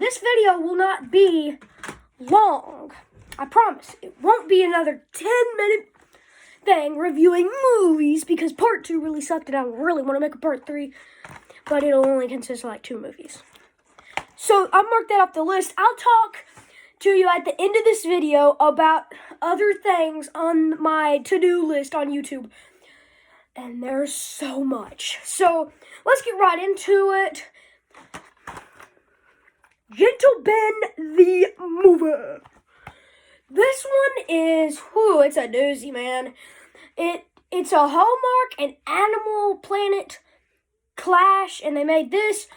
this video will not be long. I promise. It won't be another 10-minute thing reviewing movies because part 2 really sucked and I really want to make a part 3. But it'll only consist of like 2 movies. So I'll mark that off the list. I'll talk to you at the end of this video about other things on my to-do list on YouTube. And there's so much. So let's get right into it. Gentle Ben the movie. This one is, it's a doozy, man. It's a Hallmark and Animal Planet clash, and they made this.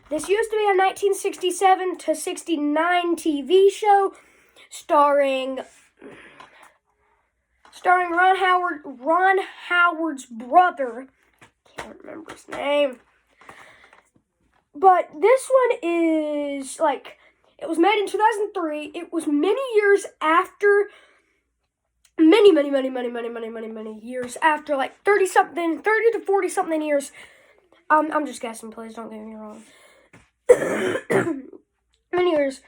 This used to be a 1967 to 69 TV show starring Ron Howard's brother. Can't remember his name. But this one is, it was made in 2003. It was many years after, many years after, 30 to 40-something years. I'm just guessing, please don't get me wrong. Many years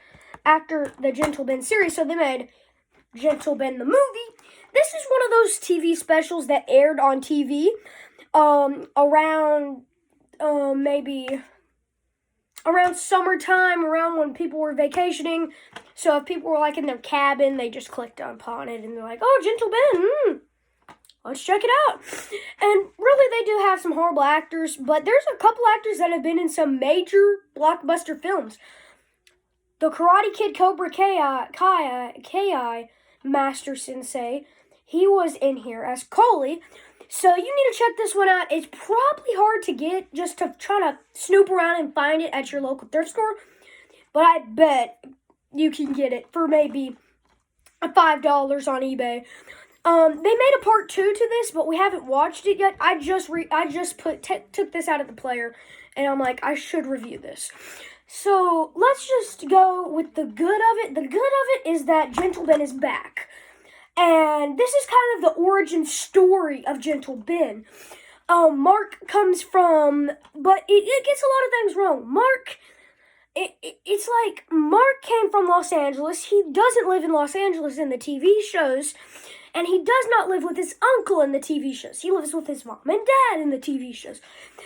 after the Gentle Ben series, so they made Gentle Ben the movie. This is one of those TV specials that aired on TV around maybe around summertime, around when people were vacationing. So if people were in their cabin, they just clicked upon it and they're like, oh, Gentle Ben, let's check it out. And really, they do have some horrible actors, but there's a couple actors that have been in some major blockbuster films. The Karate Kid Cobra Kai Master Sensei, he was in here as Coley. So you need to check this one out. It's probably hard to get, just to try to snoop around and find it at your local thrift store. But I bet you can get it for maybe $5 on eBay. They made a part 2 to this, but we haven't watched it yet. I just took this out of the player, and I'm like, I should review this. So let's just go with the good of it. The good of it is that Gentle Ben is back. And this is kind of the origin story of Gentle Ben. Mark comes from, but it gets a lot of things wrong. Mark came from Los Angeles. He doesn't live in Los Angeles in the TV shows. And he does not live with his uncle in the TV shows. He lives with his mom and dad in the TV shows.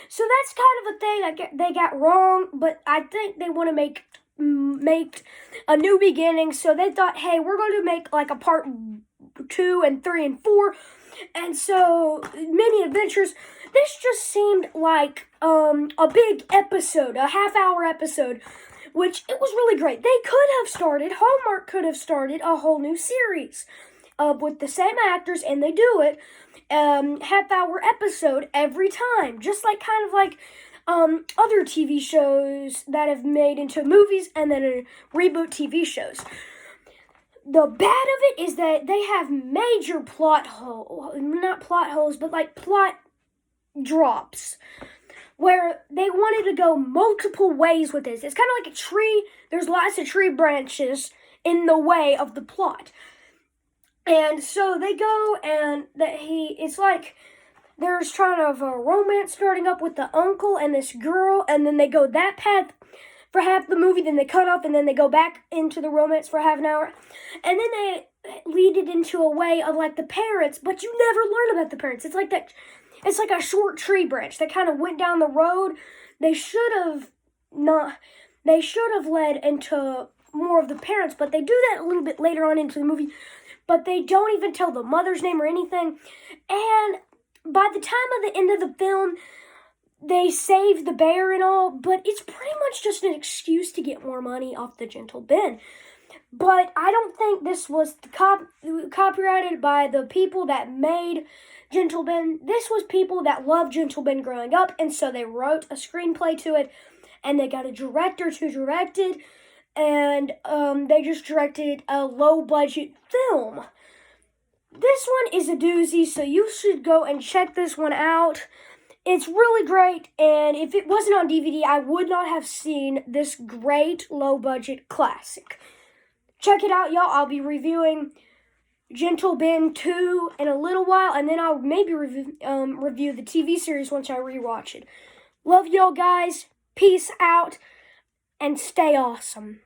So that's kind of a thing they got wrong. But I think they want to make a new beginning. So they thought, hey, we're going to make a part 2 and 3 and 4. And so many adventures. This just seemed like a big episode, a half-hour episode, which it was really great. Hallmark could have started a whole new series with the same actors, and they do it half-hour episode every time, just other TV shows that have made into movies and then reboot TV shows. The bad of it is that they have major plot drops, where they wanted to go multiple ways with this. It's kind of like a tree. There's lots of tree branches in the way of the plot. And so they go and it's like there's kind of a romance starting up with the uncle and this girl, and then they go that path for half the movie, then they cut off, and then they go back into the romance for half an hour. And then they lead it into a way of the parents, but you never learn about the parents. It's like that. It's like a short tree branch that kind of went down the road. They should have led into more of the parents, but they do that a little bit later on into the movie. But they don't even tell the mother's name or anything. And by the time of the end of the film, they save the bear and all, but it's pretty much just an excuse to get more money off the Gentle Ben. But I don't think this was copyrighted by the people that made Gentle Ben. This was people that loved Gentle Ben growing up, and so they wrote a screenplay to it, and they got a director to direct it, and they just directed a low-budget film. This one is a doozy, so you should go and check this one out. It's really great, and if it wasn't on DVD, I would not have seen this great low-budget classic. Check it out, y'all. I'll be reviewing Gentle Ben 2 in a little while, and then I'll maybe review the TV series once I rewatch it. Love y'all, guys. Peace out, and stay awesome.